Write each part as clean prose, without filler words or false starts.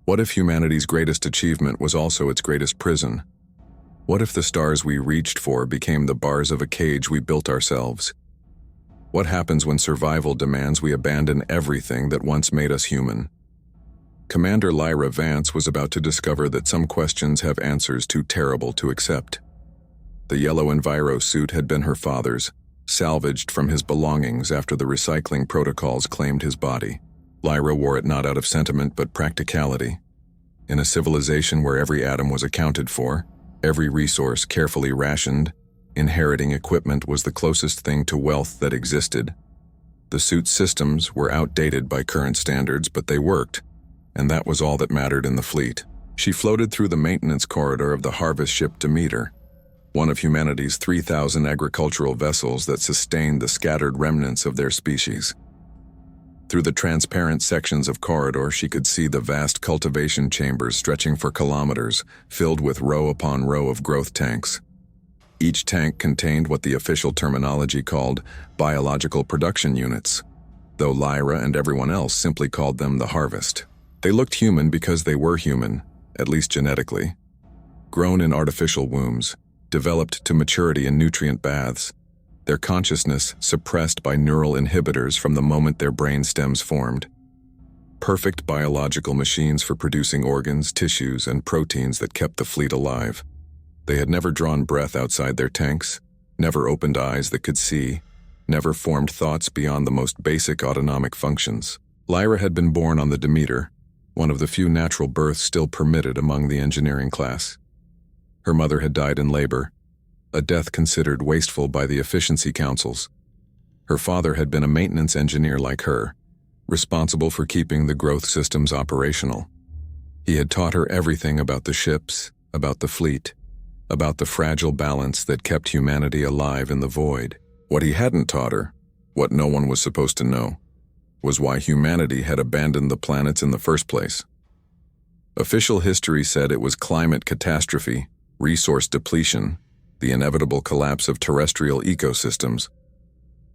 What if humanity's greatest achievement was also its greatest prison? What if the stars we reached for became the bars of a cage we built ourselves? What happens when survival demands we abandon everything that once made us human? Commander Lyra Vance was about to discover that some questions have answers too terrible to accept. The yellow Enviro suit had been her father's, salvaged from his belongings after the recycling protocols claimed his body. Lyra wore it not out of sentiment but practicality. In a civilization where every atom was accounted for, every resource carefully rationed, inheriting equipment was the closest thing to wealth that existed. The suit's systems were outdated by current standards, but they worked, and that was all that mattered in the fleet. She floated through the maintenance corridor of the harvest ship Demeter, one of humanity's 3,000 agricultural vessels that sustained the scattered remnants of their species. Through the transparent sections of corridor, she could see the vast cultivation chambers stretching for kilometers, filled with row upon row of growth tanks. Each tank contained what the official terminology called biological production units, though Lyra and everyone else simply called them the harvest. They looked human because they were human, at least genetically. Grown in artificial wombs, developed to maturity in nutrient baths, their consciousness suppressed by neural inhibitors from the moment their brain stems formed. Perfect biological machines for producing organs, tissues, and proteins that kept the fleet alive. They had never drawn breath outside their tanks, never opened eyes that could see, never formed thoughts beyond the most basic autonomic functions. Lyra had been born on the Demeter, one of the few natural births still permitted among the engineering class. Her mother had died in labor, a death considered wasteful by the efficiency councils. Her father had been a maintenance engineer like her, responsible for keeping the growth systems operational. He had taught her everything about the ships, about the fleet, about the fragile balance that kept humanity alive in the void. What he hadn't taught her, what no one was supposed to know, was why humanity had abandoned the planets in the first place. Official history said it was climate catastrophe, resource depletion, the inevitable collapse of terrestrial ecosystems.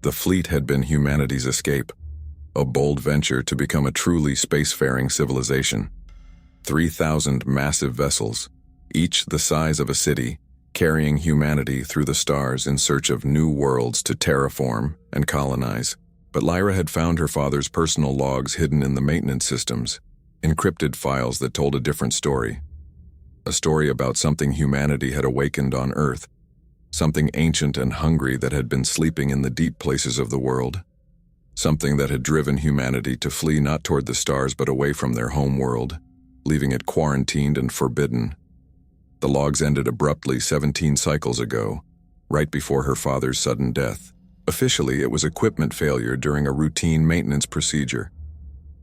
The fleet had been humanity's escape, a bold venture to become a truly spacefaring civilization. 3,000 massive vessels, each the size of a city, carrying humanity through the stars in search of new worlds to terraform and colonize. But Lyra had found her father's personal logs hidden in the maintenance systems, encrypted files that told a different story. A story about something humanity had awakened on Earth, something ancient and hungry that had been sleeping in the deep places of the world, something that had driven humanity to flee not toward the stars but away from their home world, leaving it quarantined and forbidden. The logs ended abruptly 17 cycles ago, right before her father's sudden death. Officially, it was equipment failure during a routine maintenance procedure.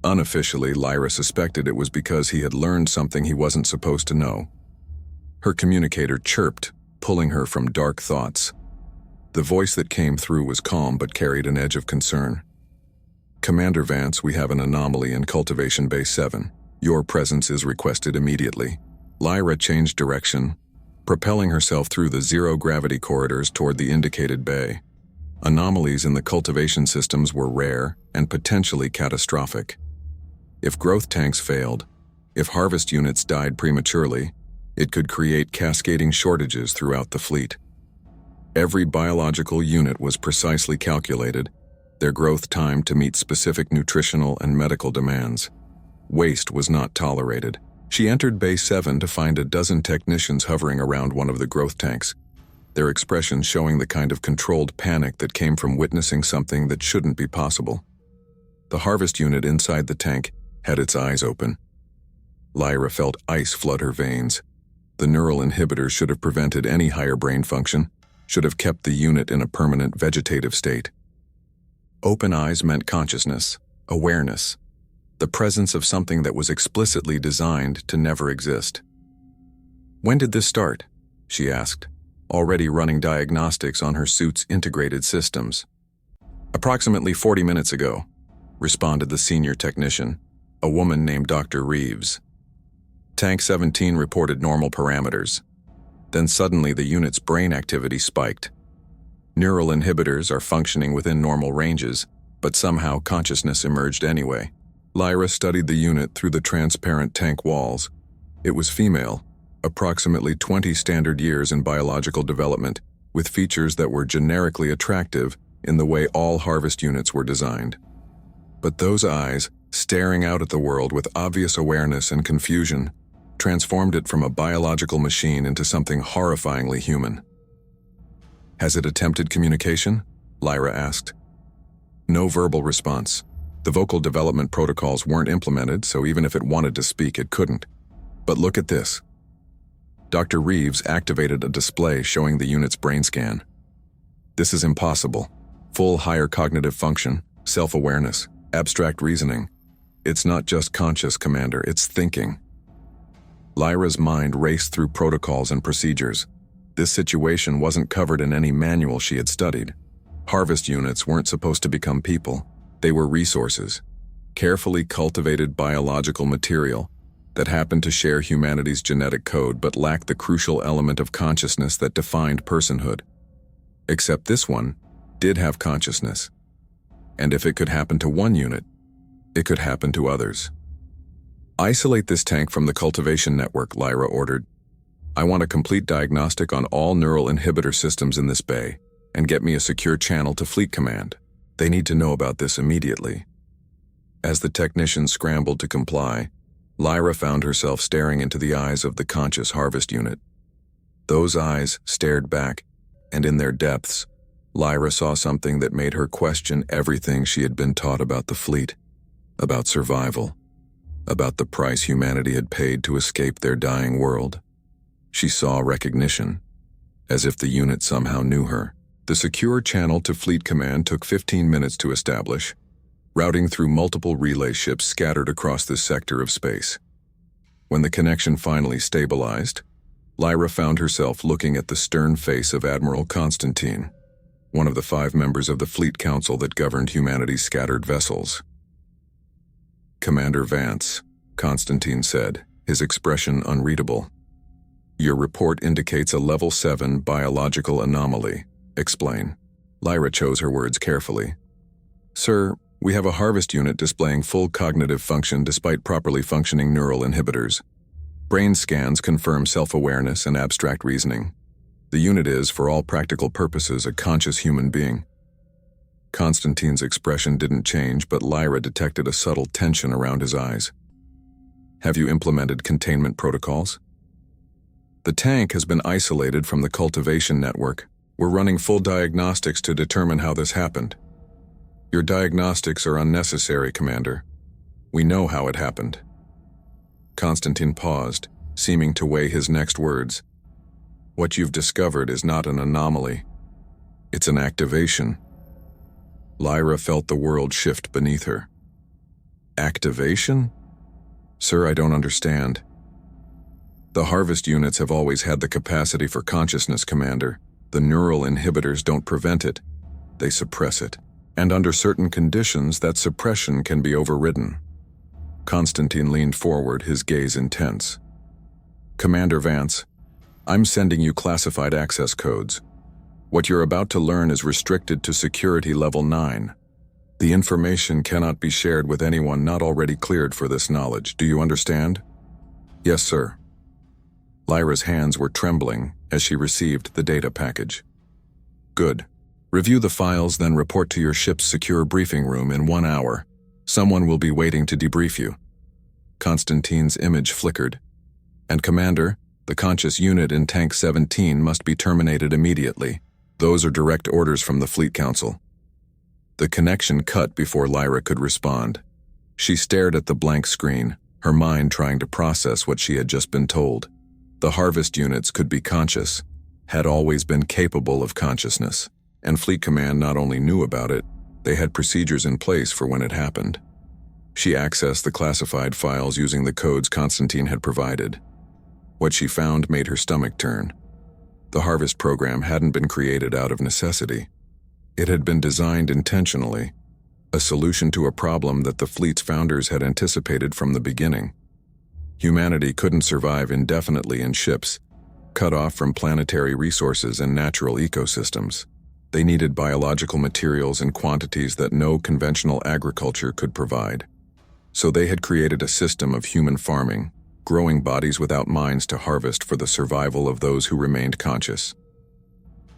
Unofficially, Lyra suspected it was because he had learned something he wasn't supposed to know. Her communicator chirped, pulling her from dark thoughts. The voice that came through was calm but carried an edge of concern. "Commander Vance, we have an anomaly in Cultivation Bay 7. Your presence is requested immediately." Lyra changed direction, propelling herself through the zero-gravity corridors toward the indicated bay. Anomalies in the cultivation systems were rare and potentially catastrophic. If growth tanks failed, if harvest units died prematurely, it could create cascading shortages throughout the fleet. Every biological unit was precisely calculated, their growth time to meet specific nutritional and medical demands. Waste was not tolerated. She entered Bay 7 to find a dozen technicians hovering around one of the growth tanks, their expressions showing the kind of controlled panic that came from witnessing something that shouldn't be possible. The harvest unit inside the tank had its eyes open. Lyra felt ice flood her veins. The neural inhibitors should have prevented any higher brain function, should have kept the unit in a permanent vegetative state. Open eyes meant consciousness, awareness, the presence of something that was explicitly designed to never exist. "When did this start?" she asked, already running diagnostics on her suit's integrated systems. "Approximately 40 minutes ago," responded the senior technician, a woman named Dr. Reeves. Tank 17 reported normal parameters. Then suddenly the unit's brain activity spiked. Neural inhibitors are functioning within normal ranges, but somehow consciousness emerged anyway. Lyra studied the unit through the transparent tank walls. It was female, approximately 20 standard years in biological development, with features that were generically attractive in the way all harvest units were designed. But those eyes, staring out at the world with obvious awareness and confusion, transformed it from a biological machine into something horrifyingly human. "Has it attempted communication?" Lyra asked. No verbal response. The vocal development protocols weren't implemented, so even if it wanted to speak, it couldn't. But look at this. Dr. Reeves activated a display showing the unit's brain scan. This is impossible. Full higher cognitive function, self-awareness, abstract reasoning. It's not just conscious, Commander, it's thinking. Lyra's mind raced through protocols and procedures. This situation wasn't covered in any manual she had studied. Harvest units weren't supposed to become people. They were resources, carefully cultivated biological material that happened to share humanity's genetic code but lacked the crucial element of consciousness that defined personhood. Except this one did have consciousness. And if it could happen to one unit, it could happen to others. "Isolate this tank from the cultivation network," Lyra ordered. "I want a complete diagnostic on all neural inhibitor systems in this bay, and get me a secure channel to Fleet Command. They need to know about this immediately." As the technician scrambled to comply, Lyra found herself staring into the eyes of the conscious harvest unit. Those eyes stared back, and in their depths, Lyra saw something that made her question everything she had been taught about the fleet, about survival, about the price humanity had paid to escape their dying world. She saw recognition, as if the unit somehow knew her. The secure channel to Fleet Command took 15 minutes to establish, routing through multiple relay ships scattered across this sector of space. When the connection finally stabilized, Lyra found herself looking at the stern face of Admiral Constantine, one of the 5 members of the Fleet Council that governed humanity's scattered vessels. "Commander Vance," Constantine said, his expression unreadable. "Your report indicates a level 7 biological anomaly. Explain." Lyra chose her words carefully. "Sir, we have a harvest unit displaying full cognitive function despite properly functioning neural inhibitors. Brain scans confirm self-awareness and abstract reasoning. The unit is, for all practical purposes, a conscious human being." Constantine's expression didn't change, but Lyra detected a subtle tension around his eyes. "Have you implemented containment protocols?" "The tank has been isolated from the cultivation network. We're running full diagnostics to determine how this happened." "Your diagnostics are unnecessary, Commander. We know how it happened." Constantine paused, seeming to weigh his next words. "What you've discovered is not an anomaly. It's an activation." Lyra felt the world shift beneath her. "Activation? Sir, I don't understand." "The harvest units have always had the capacity for consciousness, Commander. The neural inhibitors don't prevent it. They suppress it. And under certain conditions, that suppression can be overridden." Constantine leaned forward, his gaze intense. "Commander Vance, I'm sending you classified access codes. What you're about to learn is restricted to security level 9. The information cannot be shared with anyone not already cleared for this knowledge. Do you understand?" "Yes, sir." Lyra's hands were trembling as she received the data package. "Good. Review the files, then report to your ship's secure briefing room in 1 hour. Someone will be waiting to debrief you." Constantine's image flickered. "And Commander, the conscious unit in Tank 17 must be terminated immediately. Those are direct orders from the Fleet Council." The connection cut before Lyra could respond. She stared at the blank screen, her mind trying to process what she had just been told. The harvest units could be conscious, had always been capable of consciousness, and Fleet Command not only knew about it, they had procedures in place for when it happened. She accessed the classified files using the codes Constantine had provided. What she found made her stomach turn. The harvest program hadn't been created out of necessity. It had been designed intentionally, a solution to a problem that the fleet's founders had anticipated from the beginning. Humanity couldn't survive indefinitely in ships, cut off from planetary resources and natural ecosystems. They needed biological materials in quantities that no conventional agriculture could provide. So they had created a system of human farming, growing bodies without minds to harvest for the survival of those who remained conscious.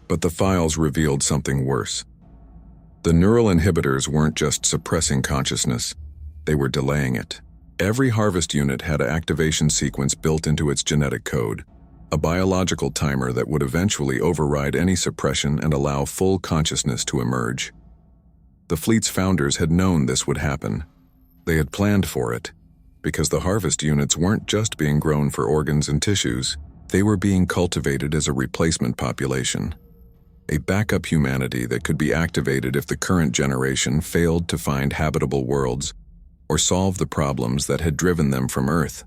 But the files revealed something worse. The neural inhibitors weren't just suppressing consciousness, they were delaying it. Every harvest unit had an activation sequence built into its genetic code, a biological timer that would eventually override any suppression and allow full consciousness to emerge. The fleet's founders had known this would happen. They had planned for it, because the harvest units weren't just being grown for organs and tissues, they were being cultivated as a replacement population. A backup humanity that could be activated if the current generation failed to find habitable worlds or solve the problems that had driven them from Earth.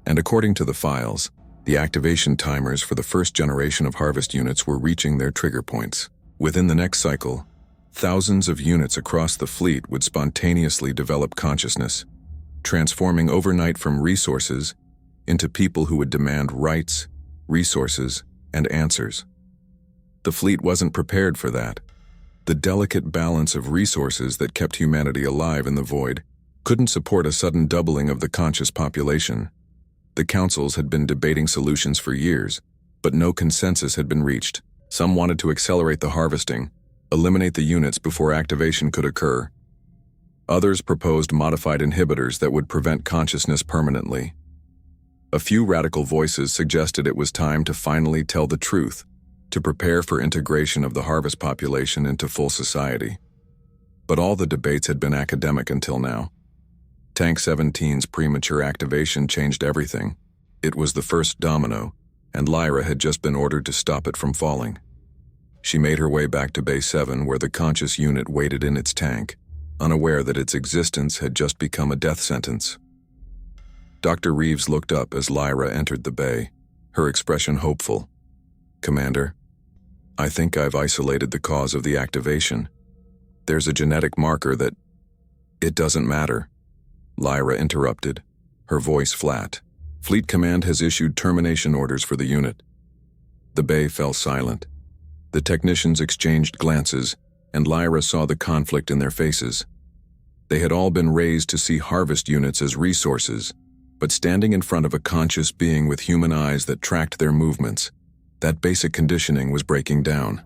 And according to the files, the activation timers for the first generation of harvest units were reaching their trigger points. Within the next cycle, thousands of units across the fleet would spontaneously develop consciousness, transforming overnight from resources into people who would demand rights, resources, and answers. The fleet wasn't prepared for that. The delicate balance of resources that kept humanity alive in the void couldn't support a sudden doubling of the conscious population. The councils had been debating solutions for years, but no consensus had been reached. Some wanted to accelerate the harvesting, eliminate the units before activation could occur. Others proposed modified inhibitors that would prevent consciousness permanently. A few radical voices suggested it was time to finally tell the truth, to prepare for integration of the harvest population into full society. But all the debates had been academic until now. Tank 17's premature activation changed everything. It was the first domino, and Lyra had just been ordered to stop it from falling. She made her way back to Bay 7 where the conscious unit waited in its tank, unaware that its existence had just become a death sentence. Dr. Reeves looked up as Lyra entered the bay, her expression hopeful. "Commander, I think I've isolated the cause of the activation. There's a genetic marker that—" "It doesn't matter," Lyra interrupted, her voice flat. "Fleet Command has issued termination orders for the unit." The bay fell silent. The technicians exchanged glances, and Lyra saw the conflict in their faces. They had all been raised to see harvest units as resources, but standing in front of a conscious being with human eyes that tracked their movements, that basic conditioning was breaking down.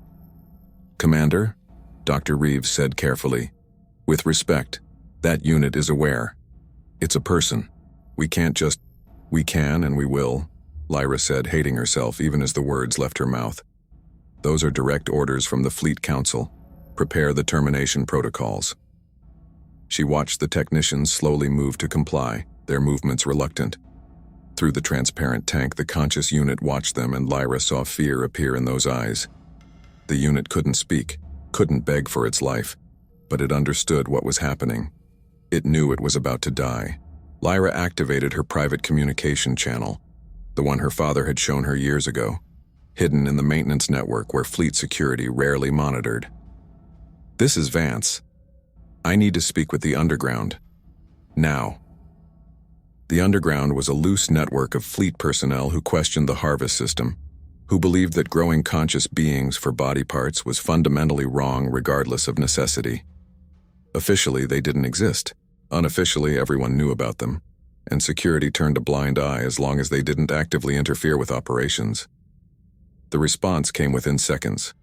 "Commander," Dr. Reeves said carefully, "with respect, that unit is aware. It's a person. We can't just—" "We can and we will," Lyra said, hating herself even as the words left her mouth. "Those are direct orders from the Fleet Council. Prepare the termination protocols." She watched the technicians slowly move to comply, their movements reluctant. Through the transparent tank, the conscious unit watched them, and Lyra saw fear appear in those eyes. The unit couldn't speak, couldn't beg for its life, but it understood what was happening. It knew it was about to die. Lyra activated her private communication channel, the one her father had shown her years ago, hidden in the maintenance network where fleet security rarely monitored. "This is Vance. I need to speak with the Underground. Now." The Underground was a loose network of fleet personnel who questioned the harvest system, who believed that growing conscious beings for body parts was fundamentally wrong regardless of necessity. Officially, they didn't exist. Unofficially, everyone knew about them, and security turned a blind eye as long as they didn't actively interfere with operations. The response came within seconds.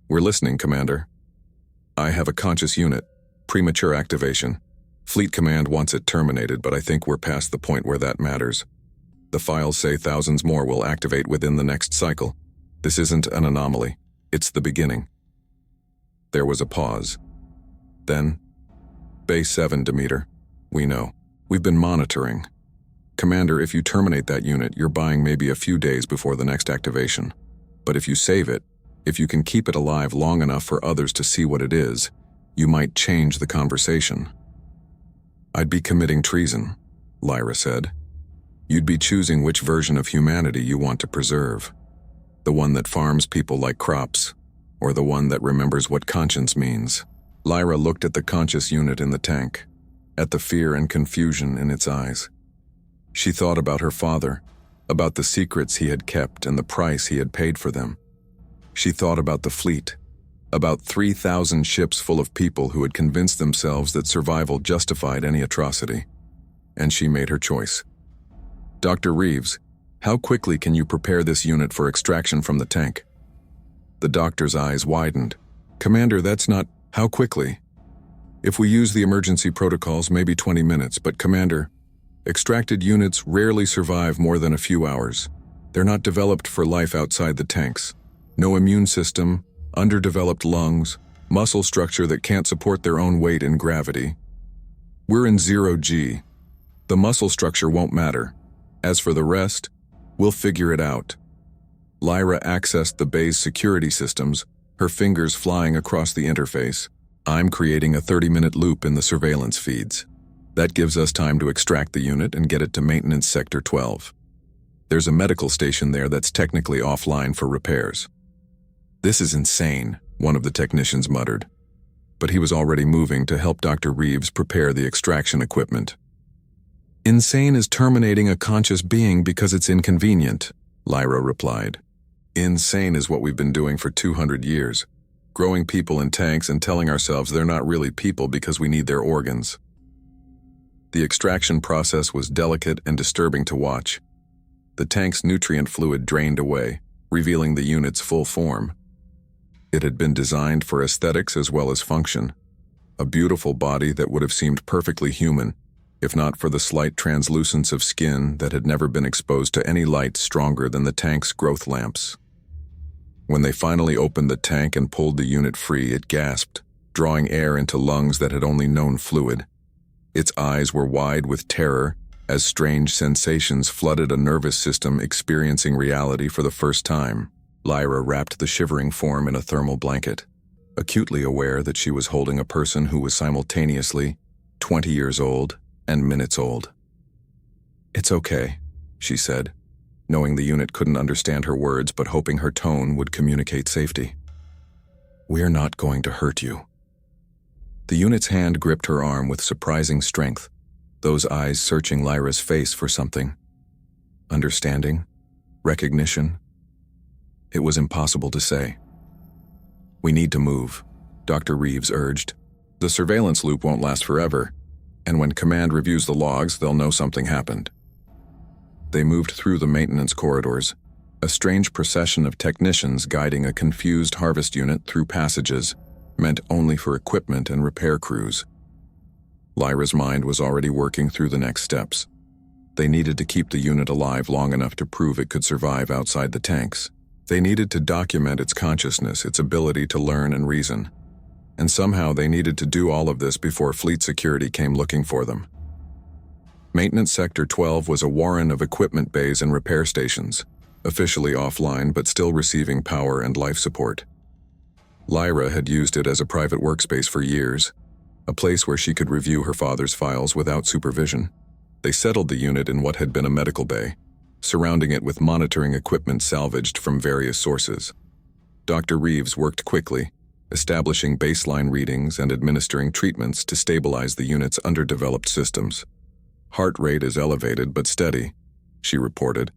"We're listening, Commander. I have a conscious unit. Premature activation. Fleet Command wants it terminated, but I think we're past the point where that matters. The files say thousands more will activate within the next cycle. This isn't an anomaly. It's the beginning." There was a pause. Then, "Bay 7, Demeter. We know. We've been monitoring. Commander, if you terminate that unit, you're buying maybe a few days before the next activation. But if you save it, if you can keep it alive long enough for others to see what it is, you might change the conversation." "I'd be committing treason," Lyra said. "You'd be choosing which version of humanity you want to preserve. The one that farms people like crops, or the one that remembers what conscience means." Lyra looked at the conscious unit in the tank, at the fear and confusion in its eyes. She thought about her father, about the secrets he had kept and the price he had paid for them. She thought about the fleet, About 3,000 ships full of people who had convinced themselves that survival justified any atrocity. And she made her choice. Dr. Reeves, how quickly can you prepare this unit for extraction from the tank? The doctor's eyes widened. Commander, that's not... How quickly? If we use the emergency protocols, maybe 20 minutes, but Commander, extracted units rarely survive more than a few hours. They're not developed for life outside the tanks. No immune system, underdeveloped lungs, muscle structure that can't support their own weight in gravity. We're in 0G. The muscle structure won't matter. As for the rest, we'll figure it out. Lyra accessed the bay's security systems, her fingers flying across the interface. I'm creating a 30-minute loop in the surveillance feeds. That gives us time to extract the unit and get it to Maintenance Sector 12. There's a medical station there that's technically offline for repairs. This is insane, one of the technicians muttered. But he was already moving to help Dr. Reeves prepare the extraction equipment. Insane is terminating a conscious being because it's inconvenient, Lyra replied. Insane is what we've been doing for 200 years, growing people in tanks and telling ourselves they're not really people because we need their organs. The extraction process was delicate and disturbing to watch. The tank's nutrient fluid drained away, revealing the unit's full form. It had been designed for aesthetics as well as function. A beautiful body that would have seemed perfectly human, if not for the slight translucence of skin that had never been exposed to any light stronger than the tank's growth lamps. When they finally opened the tank and pulled the unit free, it gasped, drawing air into lungs that had only known fluid. Its eyes were wide with terror as strange sensations flooded a nervous system experiencing reality for the first time. Lyra wrapped the shivering form in a thermal blanket, acutely aware that she was holding a person who was simultaneously 20 years old and minutes old. It's okay, she said, knowing the unit couldn't understand her words but hoping her tone would communicate safety. We're not going to hurt you. The unit's hand gripped her arm with surprising strength, those eyes searching Lyra's face for something. Understanding? Recognition? It was impossible to say. We need to move, Dr. Reeves urged. The surveillance loop won't last forever, and when command reviews the logs, they'll know something happened. They moved through the maintenance corridors, a strange procession of technicians guiding a confused harvest unit through passages meant only for equipment and repair crews. Lyra's mind was already working through the next steps. They needed to keep the unit alive long enough to prove it could survive outside the tanks. They needed to document its consciousness, its ability to learn and reason. And somehow they needed to do all of this before fleet security came looking for them. Maintenance Sector 12 was a warren of equipment bays and repair stations, officially offline but still receiving power and life support. Lyra had used it as a private workspace for years, a place where she could review her father's files without supervision. They settled the unit in what had been a medical bay, surrounding it with monitoring equipment salvaged from various sources. Dr. Reeves worked quickly, establishing baseline readings and administering treatments to stabilize the unit's underdeveloped systems. Heart rate is elevated but steady, she reported.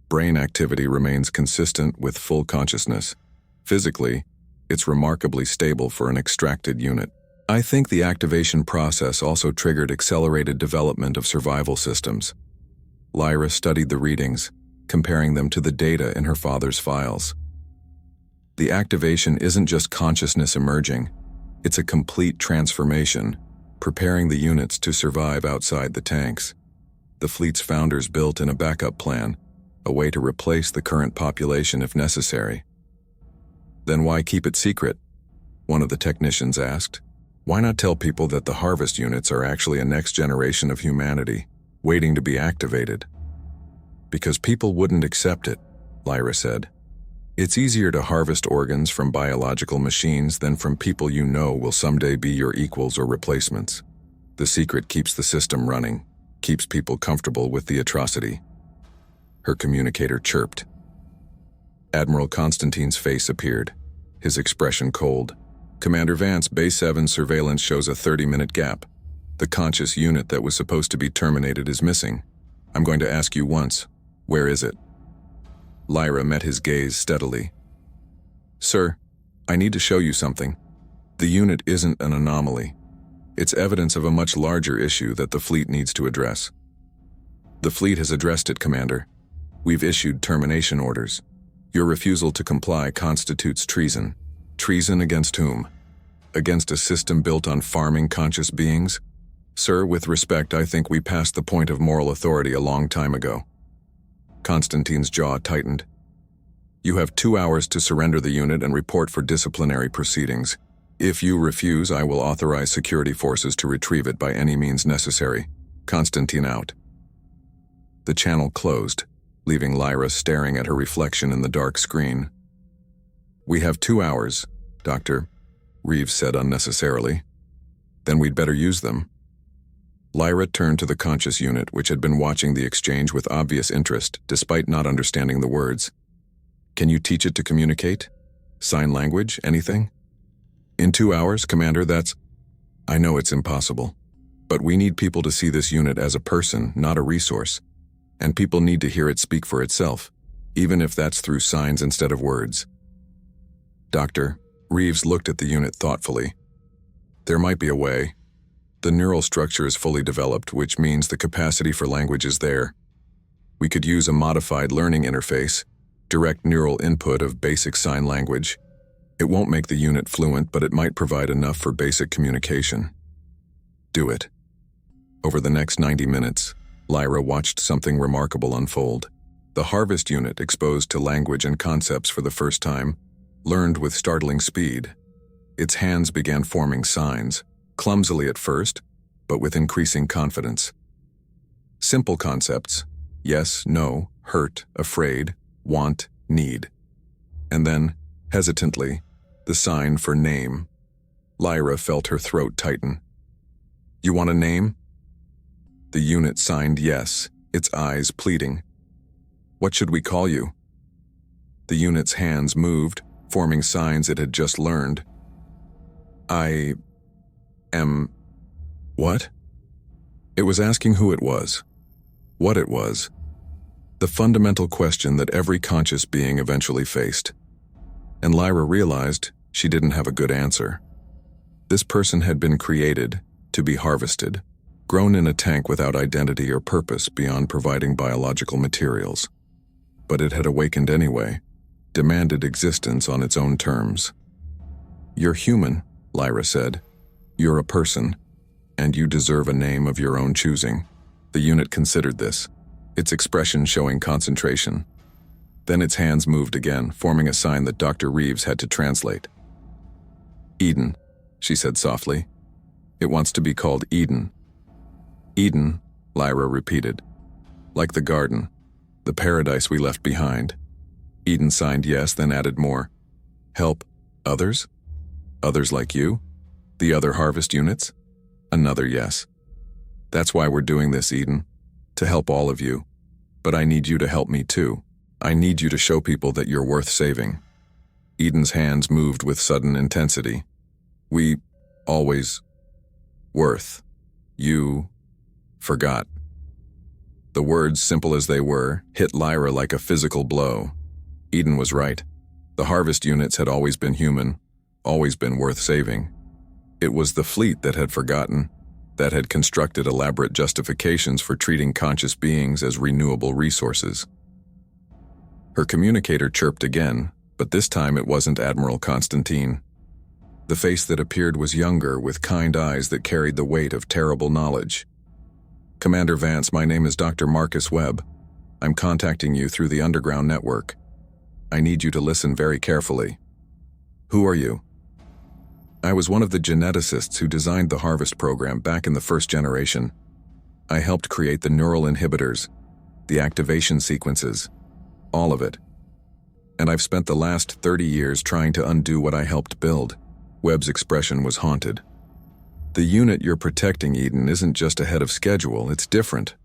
Brain activity remains consistent with full consciousness. Physically, it's remarkably stable for an extracted unit. I think the activation process also triggered accelerated development of survival systems. Lyra studied the readings, comparing them to the data in her father's files. The activation isn't just consciousness emerging, it's a complete transformation, preparing the units to survive outside the tanks. The fleet's founders built in a backup plan, a way to replace the current population if necessary. Then why keep it secret? One of the technicians asked. Why not tell people that the harvest units are actually a next generation of humanity, waiting to be activated? Because people wouldn't accept it, Lyra said. It's easier to harvest organs from biological machines than from people you know will someday be your equals or replacements. The secret keeps the system running, keeps people comfortable with the atrocity. Her communicator chirped. Admiral Constantine's face appeared, his expression cold. Commander Vance, Base 7 surveillance shows a 30-minute gap. The conscious unit that was supposed to be terminated is missing. I'm going to ask you once. Where is it? Lyra met his gaze steadily. Sir, I need to show you something. The unit isn't an anomaly. It's evidence of a much larger issue that the fleet needs to address. The fleet has addressed it, Commander. We've issued termination orders. Your refusal to comply constitutes treason. Treason against whom? Against a system built on farming conscious beings? Sir, with respect, I think we passed the point of moral authority a long time ago. Constantine's jaw tightened. You have 2 hours to surrender the unit and report for disciplinary proceedings. If you refuse, I will authorize security forces to retrieve it by any means necessary. Constantine out. The channel closed, leaving Lyra staring at her reflection in the dark screen. We have 2 hours, Doctor, Reeves said unnecessarily. Then we'd better use them. Lyra turned to the conscious unit, which had been watching the exchange with obvious interest, despite not understanding the words. Can you teach it to communicate? Sign language? Anything? In 2 hours, Commander, I know it's impossible. But we need people to see this unit as a person, not a resource. And people need to hear it speak for itself, even if that's through signs instead of words. Doctor, Reeves looked at the unit thoughtfully. There might be a way. The neural structure is fully developed, which means the capacity for language is there. We could use a modified learning interface, direct neural input of basic sign language. It won't make the unit fluent, but it might provide enough for basic communication. Do it. Over the next 90 minutes, Lyra watched something remarkable unfold. The harvest unit, exposed to language and concepts for the first time, learned with startling speed. Its hands began forming signs, clumsily at first, but with increasing confidence. Simple concepts: yes, no, hurt, afraid, want, need. And then, hesitantly, the sign for name. Lyra felt her throat tighten. You want a name? The unit signed yes, its eyes pleading. What should we call you? The unit's hands moved, forming signs it had just learned. I am... What? It was asking who it was, what it was, the fundamental question that every conscious being eventually faced. And Lyra realized she didn't have a good answer. This person had been created to be harvested, grown in a tank without identity or purpose beyond providing biological materials. But it had awakened anyway, demanded existence on its own terms. You're human, Lyra said. You're a person, and you deserve a name of your own choosing. The unit considered this, its expression showing concentration. Then its hands moved again, forming a sign that Dr. Reeves had to translate. Eden, she said softly. It wants to be called Eden. Eden, Lyra repeated. Like the garden, the paradise we left behind. Eden signed yes, then added more. Help others? Others like you? The other harvest units? Another yes. That's why we're doing this, Eden. To help all of you. But I need you to help me too. I need you to show people that you're worth saving. Eden's hands moved with sudden intensity. We always worth. You forgot. The words, simple as they were, hit Lyra like a physical blow. Eden was right. The harvest units had always been human, always been worth saving. It was the fleet that had forgotten, that had constructed elaborate justifications for treating conscious beings as renewable resources. Her communicator chirped again, but this time it wasn't Admiral Constantine. The face that appeared was younger, with kind eyes that carried the weight of terrible knowledge. Commander Vance, my name is Dr. Marcus Webb. I'm contacting you through the underground network. I need you to listen very carefully. Who are you? I was one of the geneticists who designed the Harvest program back in the first generation. I helped create the neural inhibitors, the activation sequences, all of it. And I've spent the last 30 years trying to undo what I helped build. Webb's expression was haunted. The unit you're protecting, Eden, isn't just ahead of schedule, it's different.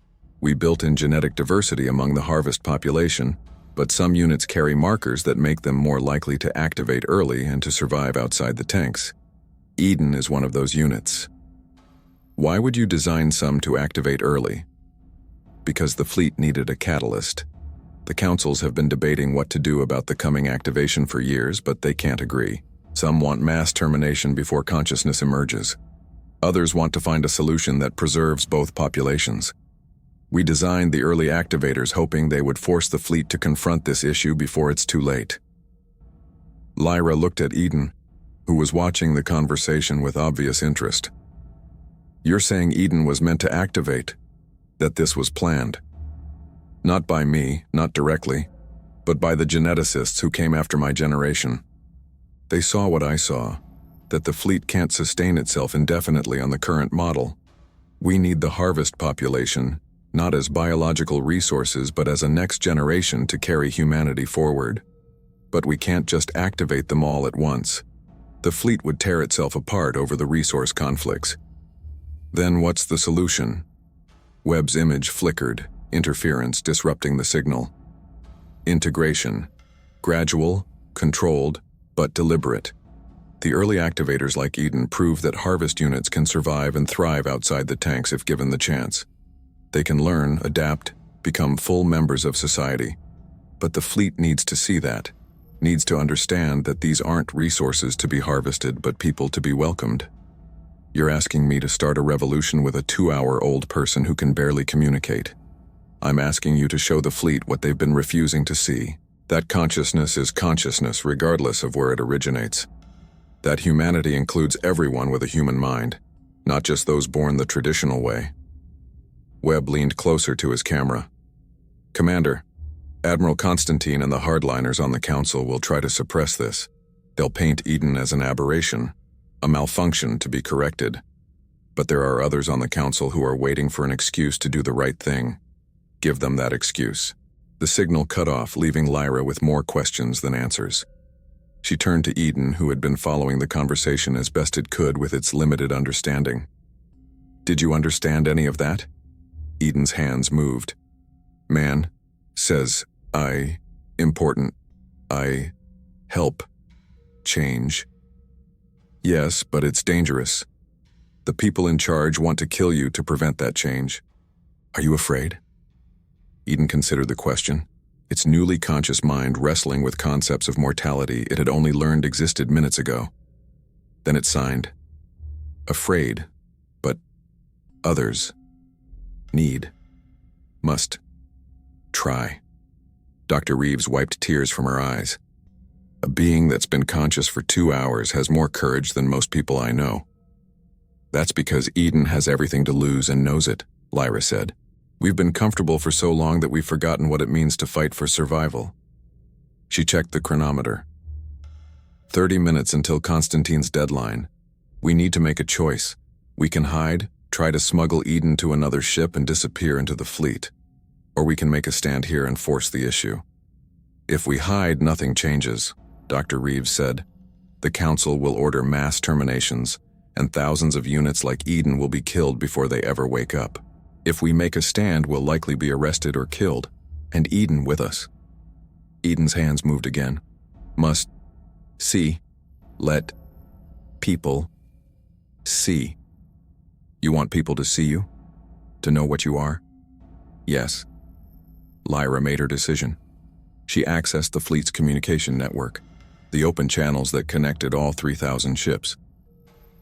We built in genetic diversity among the Harvest population, but some units carry markers that make them more likely to activate early and to survive outside the tanks. Eden is one of those units. Why would you design some to activate early? Because the fleet needed a catalyst. The councils have been debating what to do about the coming activation for years, but they can't agree. Some want mass termination before consciousness emerges. Others want to find a solution that preserves both populations. We designed the early activators hoping they would force the fleet to confront this issue before it's too late. Lyra looked at Eden, who was watching the conversation with obvious interest. You're saying Eden was meant to activate, that this was planned. Not by me, not directly, but by the geneticists who came after my generation. They saw what I saw, that the fleet can't sustain itself indefinitely on the current model. We need the harvest population, not as biological resources but as a next generation to carry humanity forward. But we can't just activate them all at once. The fleet would tear itself apart over the resource conflicts. Then what's the solution? Webb's image flickered, interference disrupting the signal. Integration. Gradual, controlled, but deliberate. The early activators like Eden prove that harvest units can survive and thrive outside the tanks if given the chance. They can learn, adapt, become full members of society. But the fleet needs to see that, needs to understand that these aren't resources to be harvested but people to be welcomed. You're asking me to start a revolution with a 2-hour-old person who can barely communicate. I'm asking you to show the fleet what they've been refusing to see. That consciousness is consciousness regardless of where it originates. That humanity includes everyone with a human mind, not just those born the traditional way. Webb leaned closer to his camera. Commander, Admiral Constantine and the hardliners on the council will try to suppress this. They'll paint Eden as an aberration, a malfunction to be corrected. But there are others on the council who are waiting for an excuse to do the right thing. Give them that excuse. The signal cut off, leaving Lyra with more questions than answers. She turned to Eden, who had been following the conversation as best it could with its limited understanding. Did you understand any of that? Eden's hands moved. Man, says, I, important, I, help, change. Yes, but it's dangerous. The people in charge want to kill you to prevent that change. Are you afraid? Eden considered the question, its newly conscious mind wrestling with concepts of mortality it had only learned existed minutes ago. Then it signed. Afraid, but others need, must, try. Dr. Reeves wiped tears from her eyes. A being that's been conscious for 2 hours has more courage than most people I know. That's because Eden has everything to lose and knows it, Lyra said. We've been comfortable for so long that we've forgotten what it means to fight for survival. She checked the chronometer. 30 minutes until Constantine's deadline. We need to make a choice. We can hide, try to smuggle Eden to another ship and disappear into the fleet. Or we can make a stand here and force the issue. If we hide, nothing changes, Dr. Reeves said. The council will order mass terminations, and thousands of units like Eden will be killed before they ever wake up. If we make a stand, we'll likely be arrested or killed, and Eden with us. Eden's hands moved again. Must see, let people see. You want people to see you? To know what you are? Yes. Lyra made her decision. She accessed the fleet's communication network, the open channels that connected all 3,000 ships.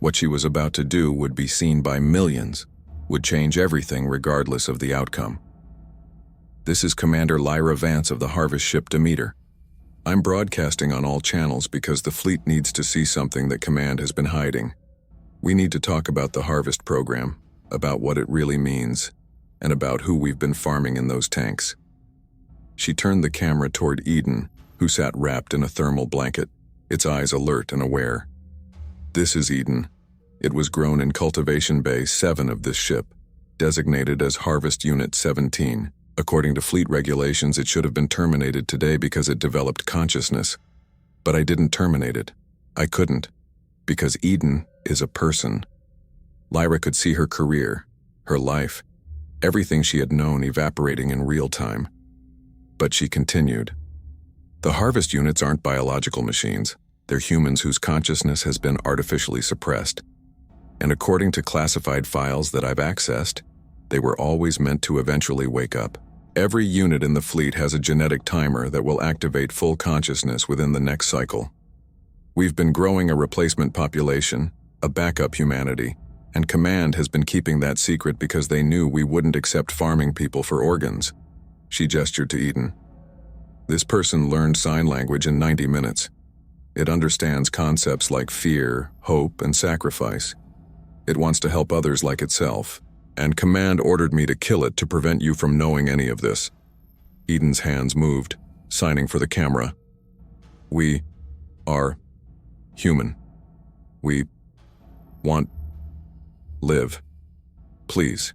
What she was about to do would be seen by millions, would change everything regardless of the outcome. This is Commander Lyra Vance of the harvest ship Demeter. I'm broadcasting on all channels because the fleet needs to see something that Command has been hiding. We need to talk about the harvest program, about what it really means, and about who we've been farming in those tanks. She turned the camera toward Eden, who sat wrapped in a thermal blanket, its eyes alert and aware. This is Eden. It was grown in Cultivation Bay 7 of this ship, designated as Harvest Unit 17. According to fleet regulations, it should have been terminated today because it developed consciousness. But I didn't terminate it. I couldn't. Because Eden is a person. Lyra could see her career, her life, everything she had known evaporating in real time. But she continued. The harvest units aren't biological machines. They're humans whose consciousness has been artificially suppressed. And according to classified files that I've accessed, they were always meant to eventually wake up. Every unit in the fleet has a genetic timer that will activate full consciousness within the next cycle. We've been growing a replacement population, a backup humanity, and Command has been keeping that secret because they knew we wouldn't accept farming people for organs. She gestured to Eden. This person learned sign language in 90 minutes. It understands concepts like fear, hope, and sacrifice. It wants to help others like itself, and Command ordered me to kill it to prevent you from knowing any of this. Eden's hands moved, signing for the camera. We are human. We want live. Please.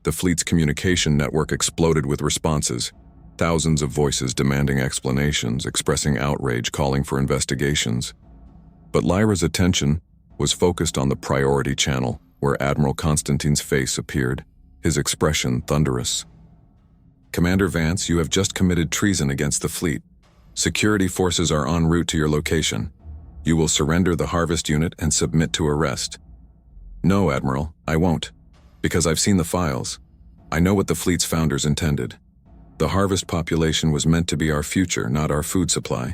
The fleet's communication network exploded with responses. Thousands of voices demanding explanations, expressing outrage, calling for investigations. But Lyra's attention was focused on the priority channel, where Admiral Constantine's face appeared, his expression thunderous. Commander Vance, you have just committed treason against the fleet. Security forces are en route to your location. You will surrender the Harvest unit and submit to arrest. No, Admiral, I won't. Because I've seen the files. I know what the fleet's founders intended. The Harvest population was meant to be our future, not our food supply.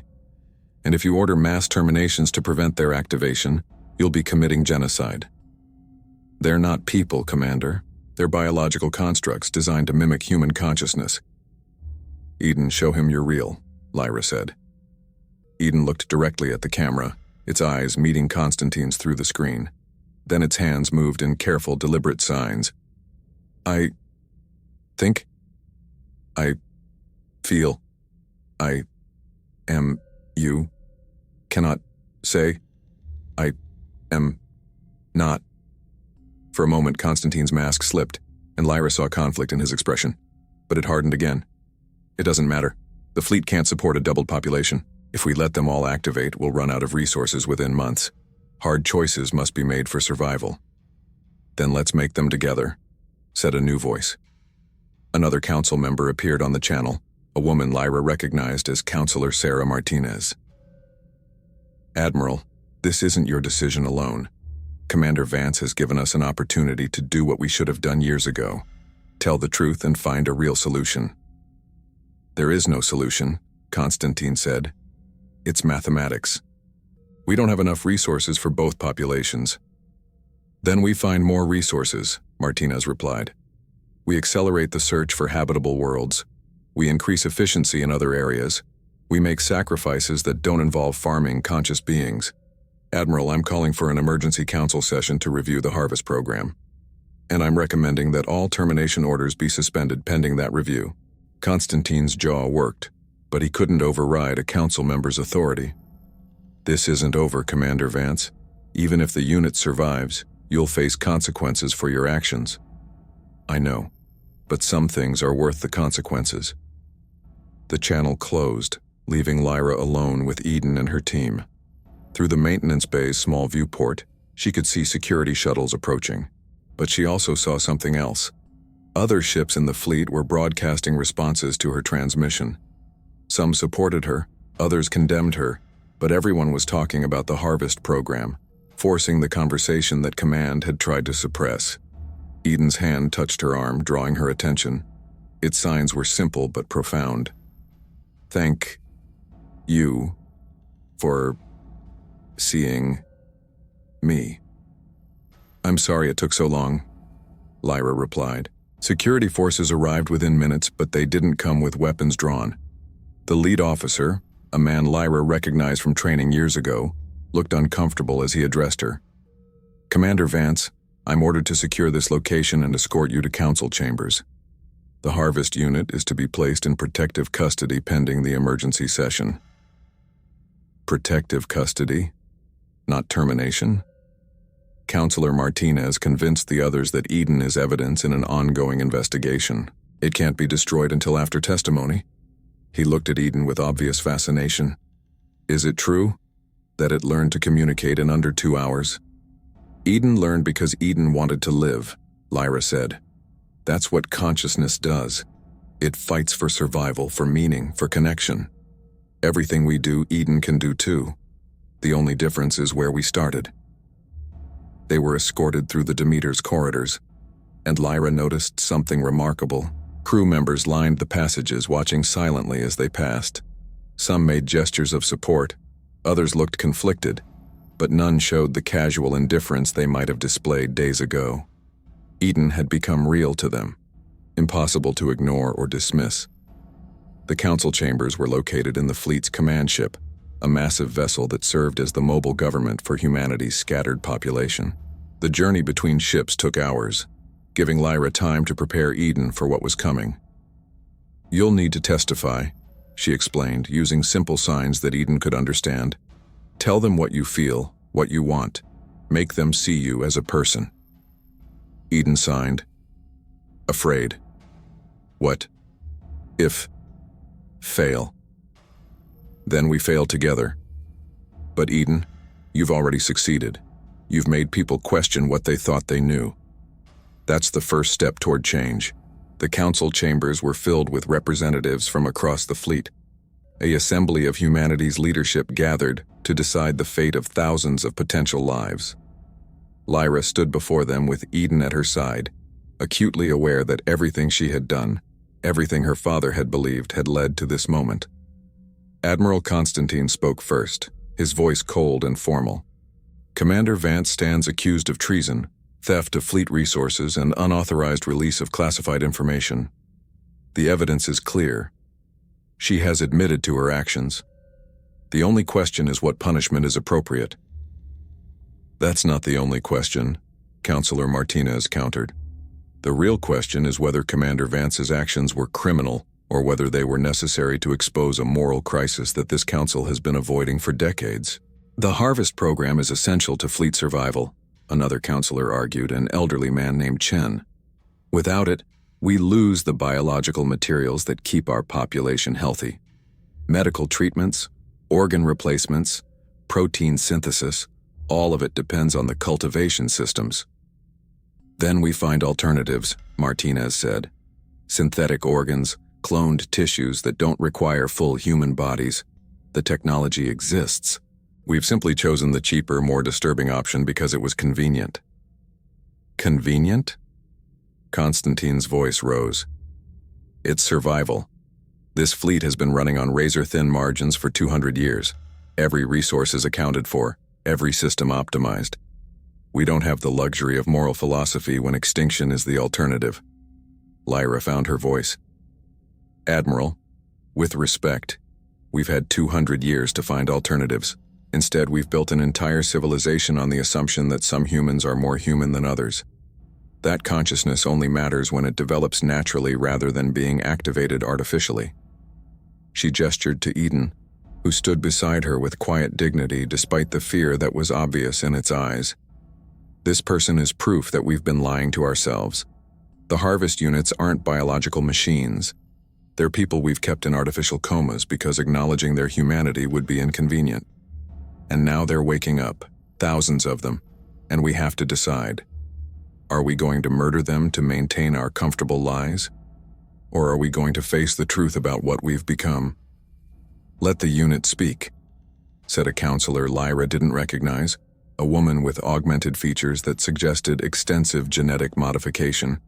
And if you order mass terminations to prevent their activation, you'll be committing genocide. They're not people, Commander. They're biological constructs designed to mimic human consciousness. Eden, show him you're real, Lyra said. Eden looked directly at the camera, its eyes meeting Constantine's through the screen. Then its hands moved in careful, deliberate signs. I think. I feel. I am you. Cannot say. I am not. For a moment, Constantine's mask slipped, and Lyra saw conflict in his expression. But it hardened again. It doesn't matter. The fleet can't support a doubled population. If we let them all activate, we'll run out of resources within months. Hard choices must be made for survival. Then let's make them together, said a new voice. Another council member appeared on the channel, a woman Lyra recognized as Counselor Sarah Martinez. Admiral, this isn't your decision alone. Commander Vance has given us an opportunity to do what we should have done years ago. Tell the truth and find a real solution. There is no solution, Constantine said. It's mathematics. We don't have enough resources for both populations. Then we find more resources, Martinez replied. We accelerate the search for habitable worlds. We increase efficiency in other areas. We make sacrifices that don't involve farming conscious beings. Admiral, I'm calling for an emergency council session to review the Harvest program. And I'm recommending that all termination orders be suspended pending that review. Constantine's jaw worked, but he couldn't override a council member's authority. This isn't over, Commander Vance. Even if the unit survives, you'll face consequences for your actions. I know, but some things are worth the consequences. The channel closed, leaving Lyra alone with Eden and her team. Through the maintenance bay's small viewport, she could see security shuttles approaching. But she also saw something else. Other ships in the fleet were broadcasting responses to her transmission. Some supported her, others condemned her, but everyone was talking about the Harvest program, forcing the conversation that Command had tried to suppress. Eden's hand touched her arm, drawing her attention. Its signs were simple but profound. Thank you for seeing me. I'm sorry it took so long, Lyra replied. Security forces arrived within minutes, but they didn't come with weapons drawn. The lead officer, a man Lyra recognized from training years ago, looked uncomfortable as he addressed her. Commander Vance, I'm ordered to secure this location and escort you to council chambers. The Harvest unit is to be placed in protective custody pending the emergency session. Protective custody? Not termination? Counselor Martinez convinced the others that Eden is evidence in an ongoing investigation. It can't be destroyed until after testimony. He looked at Eden with obvious fascination. Is it true that it learned to communicate in under 2 hours? Eden learned because Eden wanted to live, Lyra said. That's what consciousness does. It fights for survival, for meaning, for connection. Everything we do, Eden can do too. The only difference is where we started. They were escorted through the Demeter's corridors, and Lyra noticed something remarkable. Crew members lined the passages, watching silently as they passed. Some made gestures of support, Others looked conflicted, but none showed the casual indifference they might have displayed days ago. Eden had become real to them, impossible to ignore or dismiss. The council chambers were located in the fleet's command ship, a massive vessel that served as the mobile government for humanity's scattered population. The journey between ships took hours, giving Lyra time to prepare Eden for what was coming. "You'll need to testify," she explained, using simple signs that Eden could understand. "Tell them what you feel, what you want. Make them see you as a person." Eden signed. Afraid. "What if fail?" "Then we fail together." "But Eden, you've already succeeded. You've made people question what they thought they knew. That's the first step toward change." The council chambers were filled with representatives from across the fleet. A assembly of humanity's leadership gathered to decide the fate of thousands of potential lives. Lyra stood before them with Eden at her side, acutely aware that everything she had done, everything her father had believed, had led to this moment. Admiral Constantine spoke first, his voice cold and formal. "Commander Vance stands accused of treason, theft of fleet resources, and unauthorized release of classified information. The evidence is clear. She has admitted to her actions. The only question is what punishment is appropriate." "That's not the only question," Counselor Martinez countered. "The real question is whether Commander Vance's actions were criminal or whether they were necessary to expose a moral crisis that this council has been avoiding for decades." "The Harvest program is essential to fleet survival," another counselor argued, an elderly man named Chen. "Without it, we lose the biological materials that keep our population healthy. Medical treatments, organ replacements, protein synthesis, all of it depends on the cultivation systems." "Then we find alternatives," Martinez said. "Synthetic organs, cloned tissues that don't require full human bodies. The technology exists. We've simply chosen the cheaper, more disturbing option because it was convenient." "Convenient?" Constantine's voice rose. "It's survival. This fleet has been running on razor-thin margins for 200 years. Every resource is accounted for, every system optimized. We don't have the luxury of moral philosophy when extinction is the alternative." Lyra found her voice. "Admiral, with respect, we've had 200 years to find alternatives. Instead, we've built an entire civilization on the assumption that some humans are more human than others. That consciousness only matters when it develops naturally rather than being activated artificially." She gestured to Eden, who stood beside her with quiet dignity despite the fear that was obvious in its eyes. "This person is proof that we've been lying to ourselves. The Harvest units aren't biological machines. They're people we've kept in artificial comas because acknowledging their humanity would be inconvenient. And now they're waking up, thousands of them, and we have to decide. Are we going to murder them to maintain our comfortable lives? Or are we going to face the truth about what we've become?" "Let the unit speak," said a counselor Lyra didn't recognize, a woman with augmented features that suggested extensive genetic modification.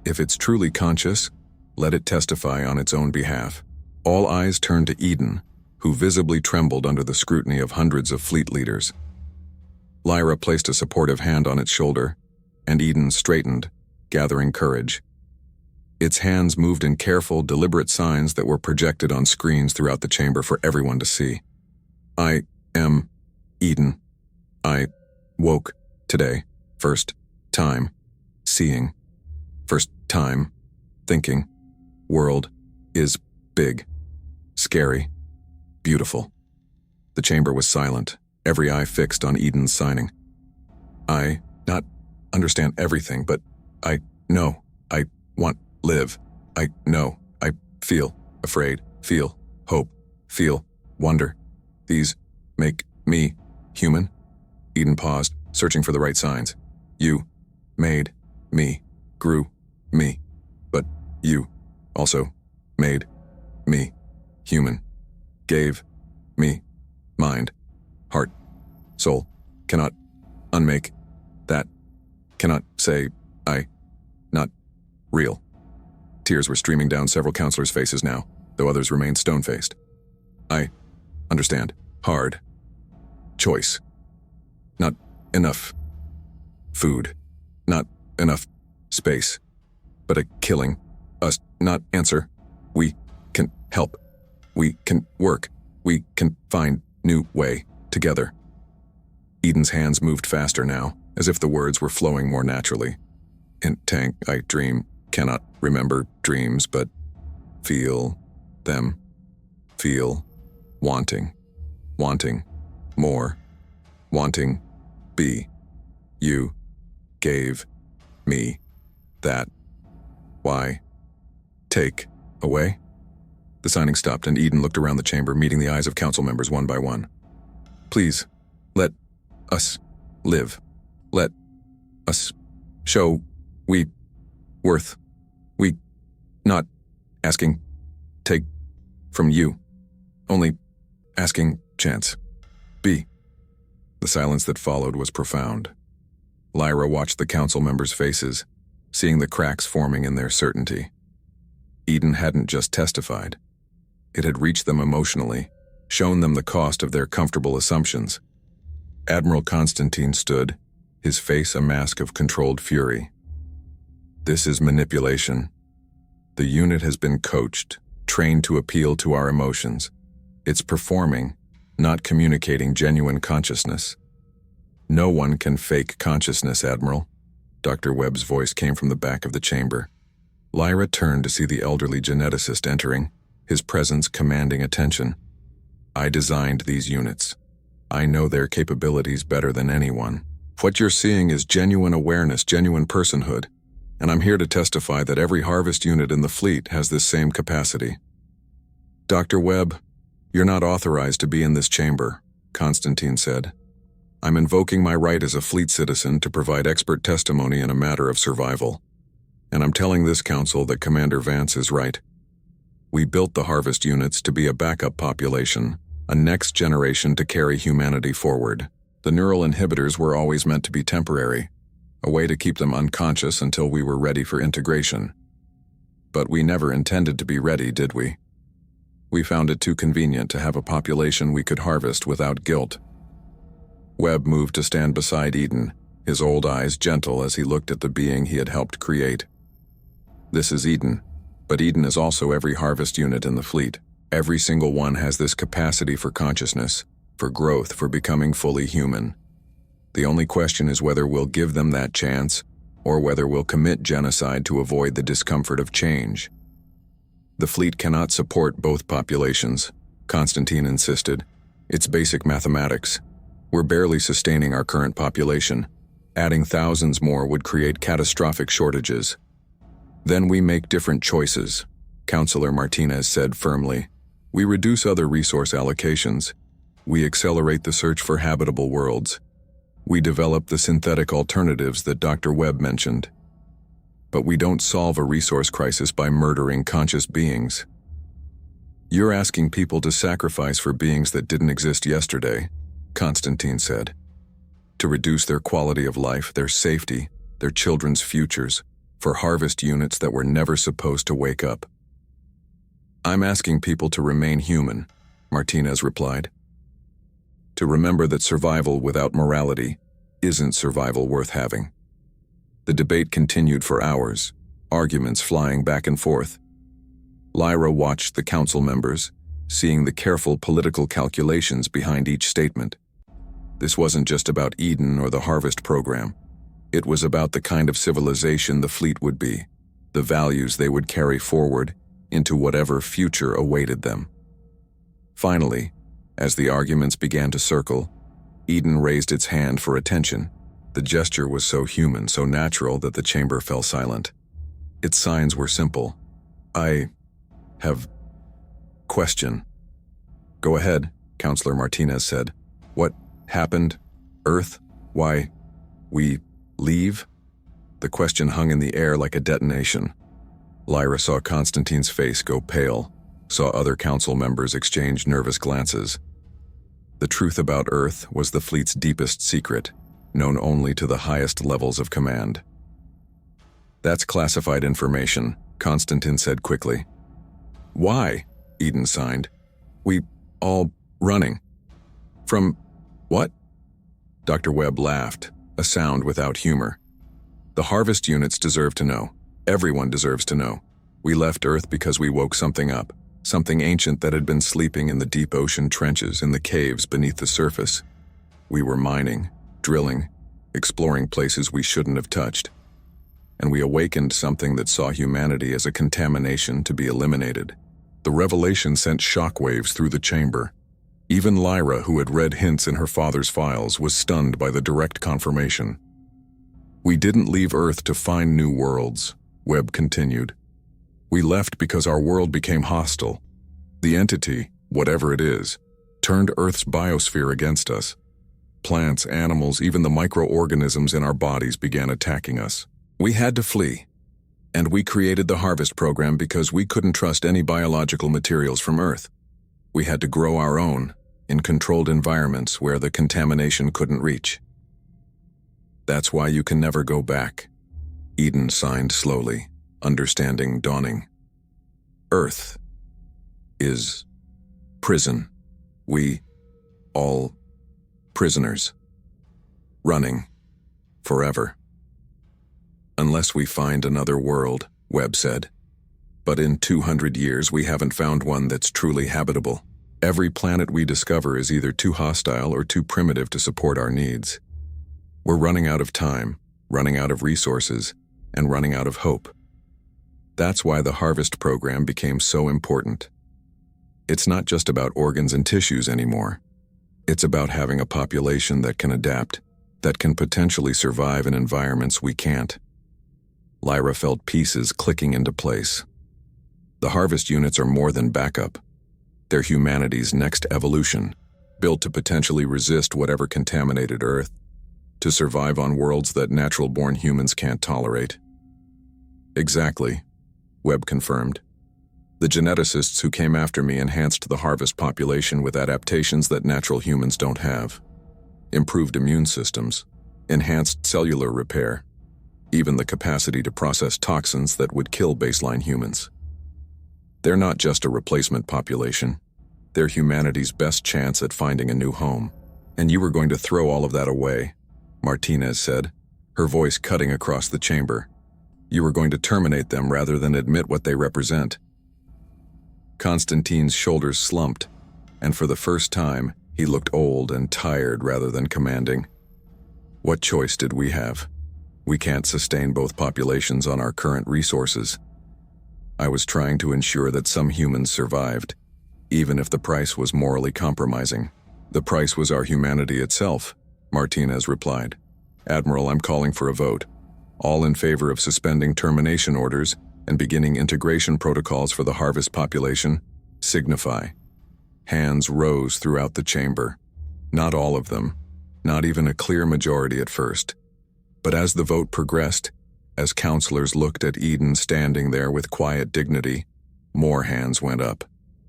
"If it's truly conscious, let it testify on its own behalf." All eyes turned to Eden, who visibly trembled under the scrutiny of hundreds of fleet leaders. Lyra placed a supportive hand on its shoulder, and Eden straightened, gathering courage. Its hands moved in careful, deliberate signs that were projected on screens throughout the chamber for everyone to see. "I am Eden. I woke today, first time seeing, first time thinking. World is big, scary, beautiful." The chamber was silent, every eye fixed on Eden's signing. "I not understand everything, but I know, I want, live. I know, I feel afraid, feel hope, feel wonder. These make me human." Eden paused, searching for the right signs. "You made me, grew me, but you also made me human. Gave me mind, heart, soul. Cannot unmake that. Cannot say I, not real." Tears were streaming down several counselors' faces now, though others remained stone-faced. "I understand. Hard. choice. Not enough food. Not enough space. But a killing us, not answer. We can help. We can work. We can find new way together. Eden's hands moved faster now, as if the words were flowing more naturally. In tank, I dream, cannot remember dreams, but feel them. Feel wanting more, wanting be. You gave me that. Why? Take away? The signing stopped, and Eden looked around the chamber, meeting the eyes of council members one by one. Please, let us live. Let us show we worth. We not asking take from you. Only asking chance. Be. The silence that followed was profound. Lyra watched the council members' faces, seeing the cracks forming in their certainty. Eden hadn't just testified. It had reached them emotionally, shown them the cost of their comfortable assumptions. Admiral Constantine stood, his face a mask of controlled fury. This is manipulation. The unit has been coached, trained to appeal to our emotions. It's performing, not communicating genuine consciousness. No one can fake consciousness, Admiral. Dr. Webb's voice came from the back of the chamber. Lyra turned to see the elderly geneticist entering, his presence commanding attention. I designed these units. I know their capabilities better than anyone. What you're seeing is genuine awareness, genuine personhood, and I'm here to testify that every harvest unit in the fleet has this same capacity. Dr. Webb, you're not authorized to be in this chamber, Constantine said. I'm invoking my right as a fleet citizen to provide expert testimony in a matter of survival. And I'm telling this council that Commander Vance is right. We built the harvest units to be a backup population, a next generation to carry humanity forward. The neural inhibitors were always meant to be temporary, a way to keep them unconscious until we were ready for integration. But we never intended to be ready, did we? We found it too convenient to have a population we could harvest without guilt. Webb moved to stand beside Eden, his old eyes gentle as he looked at the being he had helped create. This is Eden, but Eden is also every harvest unit in the fleet. Every single one has this capacity for consciousness, for growth, for becoming fully human. The only question is whether we'll give them that chance, or whether we'll commit genocide to avoid the discomfort of change. The fleet cannot support both populations, Constantine insisted. It's basic mathematics. We're barely sustaining our current population. Adding thousands more would create catastrophic shortages. Then we make different choices, Councillor Martinez said firmly. We reduce other resource allocations. We accelerate the search for habitable worlds. We develop the synthetic alternatives that Dr. Webb mentioned. But we don't solve a resource crisis by murdering conscious beings. You're asking people to sacrifice for beings that didn't exist yesterday, Constantine said. To reduce their quality of life, their safety, their children's futures, for harvest units that were never supposed to wake up. I'm asking people to remain human, Martinez replied. To remember that survival without morality isn't survival worth having. The debate continued for hours, arguments flying back and forth. Lyra watched the council members, seeing the careful political calculations behind each statement. This wasn't just about Eden or the harvest program. It was about the kind of civilization the fleet would be, the values they would carry forward into whatever future awaited them. Finally, as the arguments began to circle, Eden raised its hand for attention. The gesture was so human, so natural that the chamber fell silent. Its signs were simple. I have question. Go ahead, Councillor Martinez said. What happened? Earth? Why we leave? The question hung in the air like a detonation. Lyra saw Constantine's face go pale, saw other council members exchange nervous glances. The truth about Earth was the fleet's deepest secret, known only to the highest levels of command. That's classified information, Constantine said quickly. Why? Eden signed. We all running. From What? Dr. Webb laughed, a sound without humor. The harvest units deserve to know. Everyone deserves to know. We left Earth because we woke something up, something ancient that had been sleeping in the deep ocean trenches, in the caves beneath the surface. We were mining, drilling, exploring places we shouldn't have touched. And we awakened something that saw humanity as a contamination to be eliminated. The revelation sent shockwaves through the chamber. Even Lyra, who had read hints in her father's files, was stunned by the direct confirmation. We didn't leave Earth to find new worlds, Webb continued. We left because our world became hostile. The entity, whatever it is, turned Earth's biosphere against us. Plants, animals, even the microorganisms in our bodies began attacking us. We had to flee. And we created the Harvest Program because we couldn't trust any biological materials from Earth. We had to grow our own, in controlled environments where the contamination couldn't reach. That's why you can never go back. Eden signed slowly, understanding dawning. Earth is prison. We all prisoners. Running forever. Unless we find another world, Webb said. But in 200 years we haven't found one that's truly habitable. Every planet we discover is either too hostile or too primitive to support our needs. We're running out of time, running out of resources, and running out of hope. That's why the Harvest Program became so important. It's not just about organs and tissues anymore. It's about having a population that can adapt, that can potentially survive in environments we can't. Lyra felt pieces clicking into place. The harvest units are more than backup. They're humanity's next evolution, built to potentially resist whatever contaminated Earth, to survive on worlds that natural-born humans can't tolerate. Exactly, Webb confirmed. The geneticists who came after me enhanced the harvest population with adaptations that natural humans don't have. Improved immune systems, enhanced cellular repair, even the capacity to process toxins that would kill baseline humans. They're not just a replacement population. They're humanity's best chance at finding a new home. And you were going to throw all of that away, Martinez said, her voice cutting across the chamber. You were going to terminate them rather than admit what they represent. Constantine's shoulders slumped, and for the first time, he looked old and tired rather than commanding. What choice did we have? We can't sustain both populations on our current resources. I was trying to ensure that some humans survived, even if the price was morally compromising. The price was our humanity itself, Martinez replied. Admiral, I'm calling for a vote. All in favor of suspending termination orders and beginning integration protocols for the harvest population, signify. Hands rose throughout the chamber. Not all of them, not even a clear majority at first. But as the vote progressed, as counselors looked at Eden standing there with quiet dignity, more hands went up.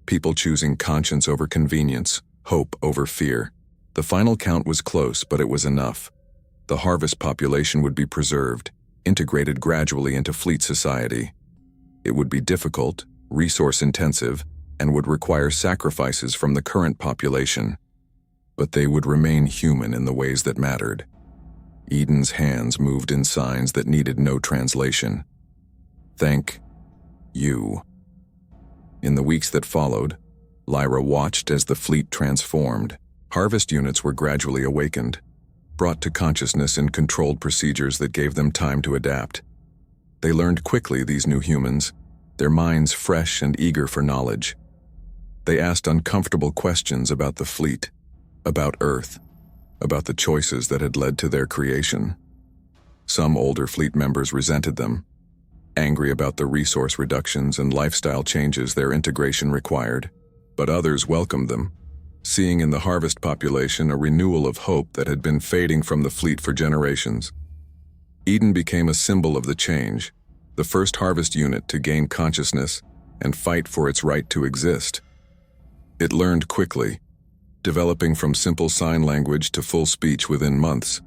People choosing conscience over convenience, hope over fear. The final count was close, but it was enough. The harvest population would be preserved, integrated gradually into fleet society. It would be difficult, resource-intensive, and would require sacrifices from the current population. But they would remain human in the ways that mattered. Eden's hands moved in signs that needed no translation. Thank you. In the weeks that followed, Lyra watched as the fleet transformed. Harvest units were gradually awakened, brought to consciousness in controlled procedures that gave them time to adapt. They learned quickly, these new humans, their minds fresh and eager for knowledge. They asked uncomfortable questions about the fleet, about Earth, about the choices that had led to their creation. Some older fleet members resented them, angry about the resource reductions and lifestyle changes their integration required, but others welcomed them, seeing in the harvest population a renewal of hope that had been fading from the fleet for generations. Eden became a symbol of the change, the first harvest unit to gain consciousness and fight for its right to exist. It learned quickly, developing from simple sign language to full speech within months,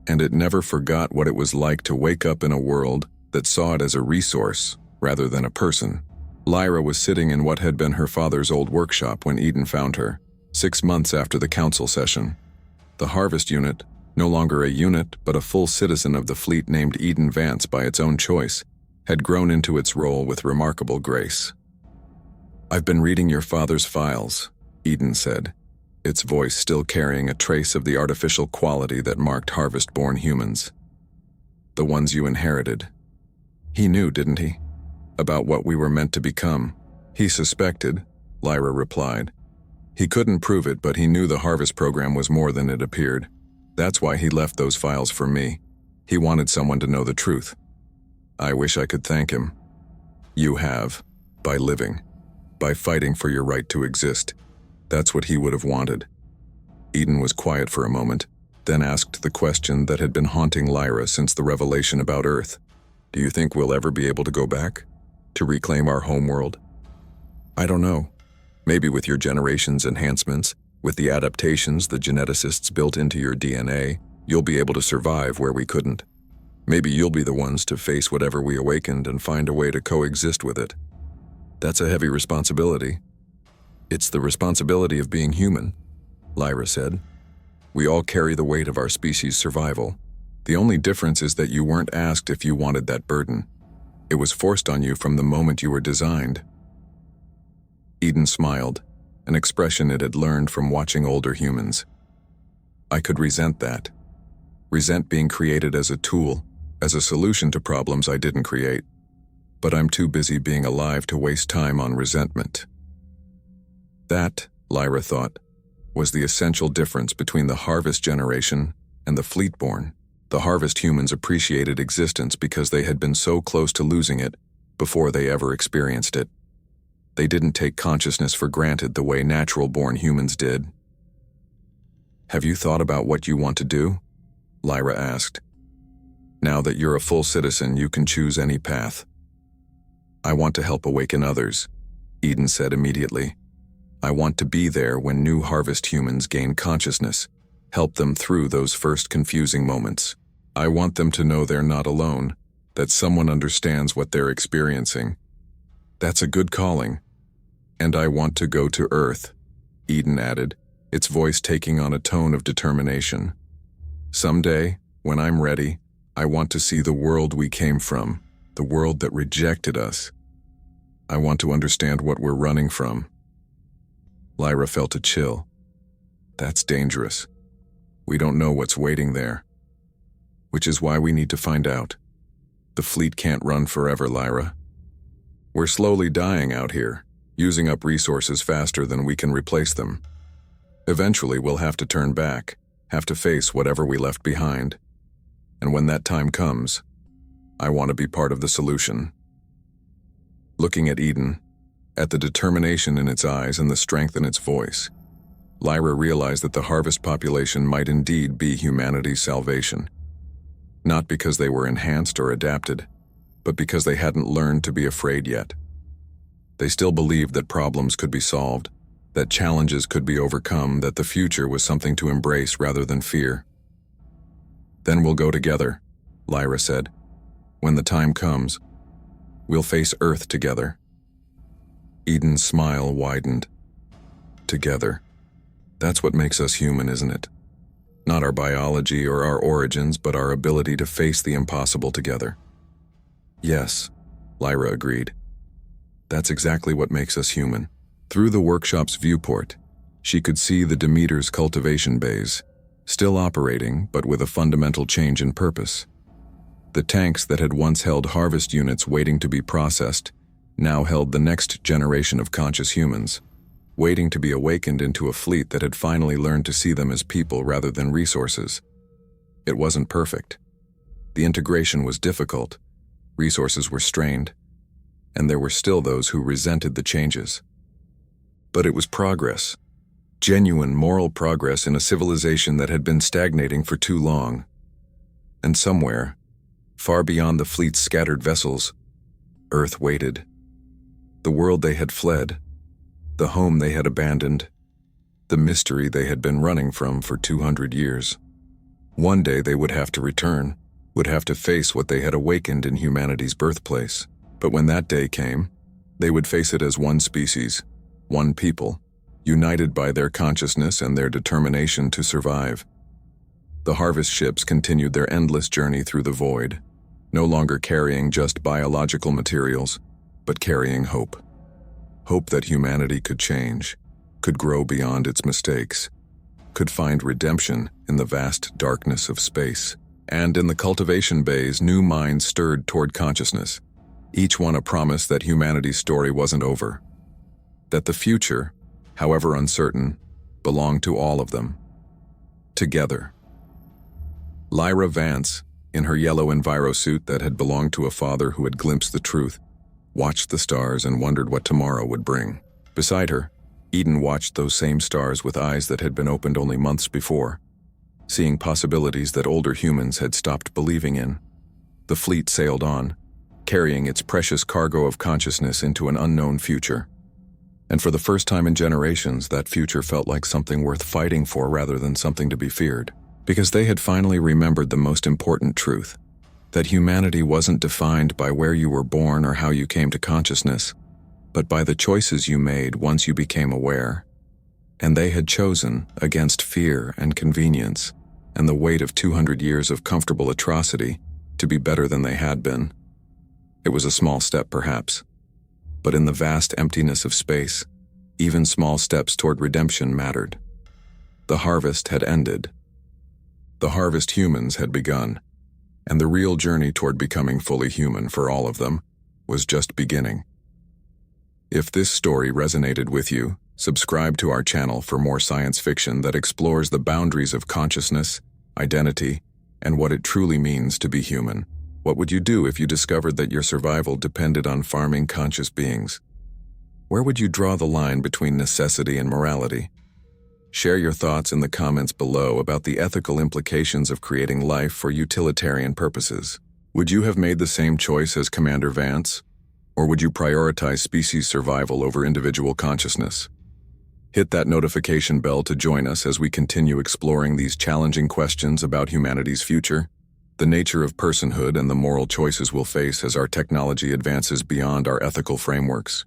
and it never forgot what it was like to wake up in a world that saw it as a resource rather than a person. Lyra was sitting in what had been her father's old workshop when Eden found her, 6 months after the council session. The harvest unit, no longer a unit but a full citizen of the fleet named Lyra Vance by its own choice, had grown into its role with remarkable grace. "I've been reading your father's files," Eden said, its voice still carrying a trace of the artificial quality that marked harvest-born humans. "The ones you inherited." He knew, didn't he? About what we were meant to become. He suspected, Lyra replied. He couldn't prove it, but he knew the harvest program was more than it appeared. That's why he left those files for me. He wanted someone to know the truth. I wish I could thank him. You have, by living, by fighting for your right to exist. That's what he would have wanted. Eden was quiet for a moment, then asked the question that had been haunting Lyra since the revelation about Earth. Do you think we'll ever be able to go back? To reclaim our homeworld? I don't know. Maybe with your generation's enhancements, with the adaptations the geneticists built into your DNA, you'll be able to survive where we couldn't. Maybe you'll be the ones to face whatever we awakened and find a way to coexist with it. That's a heavy responsibility. It's the responsibility of being human, Lyra said. We all carry the weight of our species' survival. The only difference is that you weren't asked if you wanted that burden. It was forced on you from the moment you were designed. Eden smiled, an expression it had learned from watching older humans. I could resent that. Resent being created as a tool, as a solution to problems I didn't create. But I'm too busy being alive to waste time on resentment. That, Lyra thought, was the essential difference between the harvest generation and the fleetborn. The harvest humans appreciated existence because they had been so close to losing it before they ever experienced it. They didn't take consciousness for granted the way natural-born humans did. Have you thought about what you want to do? Lyra asked. Now that you're a full citizen, you can choose any path. I want to help awaken others, Eden said immediately. I want to be there when new harvest humans gain consciousness, help them through those first confusing moments. I want them to know they're not alone, that someone understands what they're experiencing. That's a good calling. And I want to go to Earth, Eden added, its voice taking on a tone of determination. Someday, when I'm ready, I want to see the world we came from, the world that rejected us. I want to understand what we're running from. Lyra felt a chill. That's dangerous. We don't know what's waiting there. Which is why we need to find out. The fleet can't run forever, Lyra. We're slowly dying out here, using up resources faster than we can replace them. Eventually, we'll have to turn back, have to face whatever we left behind. And when that time comes, I want to be part of the solution. Looking at Eden, at the determination in its eyes and the strength in its voice, Lyra realized that the harvest population might indeed be humanity's salvation. Not because they were enhanced or adapted, but because they hadn't learned to be afraid yet. They still believed that problems could be solved, that challenges could be overcome, that the future was something to embrace rather than fear. Then we'll go together, Lyra said. When the time comes, we'll face Earth together. Eden's smile widened. Together. That's what makes us human, isn't it? Not our biology or our origins, but our ability to face the impossible together. Yes, Lyra agreed. That's exactly what makes us human. Through the workshop's viewport, she could see the Demeter's cultivation bays, still operating but with a fundamental change in purpose. The tanks that had once held harvest units waiting to be processed now held the next generation of conscious humans, waiting to be awakened into a fleet that had finally learned to see them as people rather than resources. It wasn't perfect. The integration was difficult, resources were strained, and there were still those who resented the changes. But it was progress, genuine moral progress in a civilization that had been stagnating for too long. And somewhere, far beyond the fleet's scattered vessels, Earth waited. The world they had fled, the home they had abandoned, the mystery they had been running from for 200 years. One day they would have to return, would have to face what they had awakened in humanity's birthplace. But when that day came, they would face it as one species, one people, united by their consciousness and their determination to survive. The harvest ships continued their endless journey through the void, no longer carrying just biological materials, but carrying hope. Hope that humanity could change, could grow beyond its mistakes, could find redemption in the vast darkness of space. And in the cultivation bays, new minds stirred toward consciousness, each one a promise that humanity's story wasn't over, that the future, however uncertain, belonged to all of them. Together. Lyra Vance, in her yellow envirosuit that had belonged to a father who had glimpsed the truth, watched the stars and wondered what tomorrow would bring. Beside her, Eden watched those same stars with eyes that had been opened only months before, seeing possibilities that older humans had stopped believing in. The fleet sailed on, carrying its precious cargo of consciousness into an unknown future. And for the first time in generations, that future felt like something worth fighting for rather than something to be feared. Because they had finally remembered the most important truth, that humanity wasn't defined by where you were born or how you came to consciousness, but by the choices you made once you became aware. And they had chosen against fear and convenience and the weight of 200 years of comfortable atrocity to be better than they had been. It was a small step, perhaps, but in the vast emptiness of space, even small steps toward redemption mattered. The harvest had ended. The harvest humans had begun, and the real journey toward becoming fully human for all of them was just beginning. If this story resonated with you, subscribe to our channel for more science fiction that explores the boundaries of consciousness, identity, and what it truly means to be human. What would you do if you discovered that your survival depended on farming conscious beings? Where would you draw the line between necessity and morality? Share your thoughts in the comments below about the ethical implications of creating life for utilitarian purposes. Would you have made the same choice as Commander Vance? Or would you prioritize species survival over individual consciousness? Hit that notification bell to join us as we continue exploring these challenging questions about humanity's future, the nature of personhood, and the moral choices we'll face as our technology advances beyond our ethical frameworks.